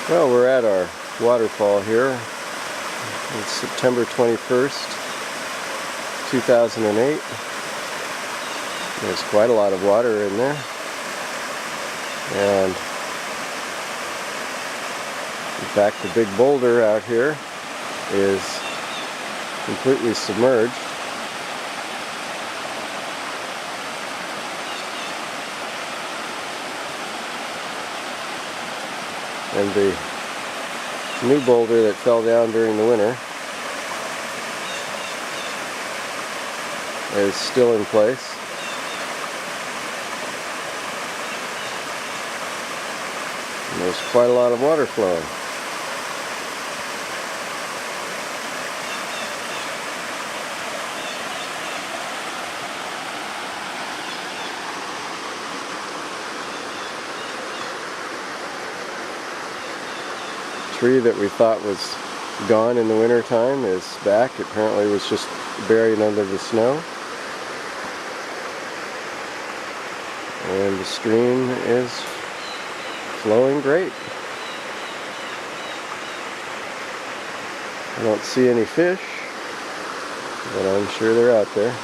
Well, we're at our waterfall here. It's September 21st, 2008. There's quite a lot of water in there. And in fact, the big boulder out here is completely submerged. And the new boulder that fell down during the winter is still in place. And there's quite a lot of water flowing. Tree that we thought was gone in the winter time is back. It apparently was just buried under the snow. And the stream is flowing great. I don't see any fish, but I'm sure they're out there.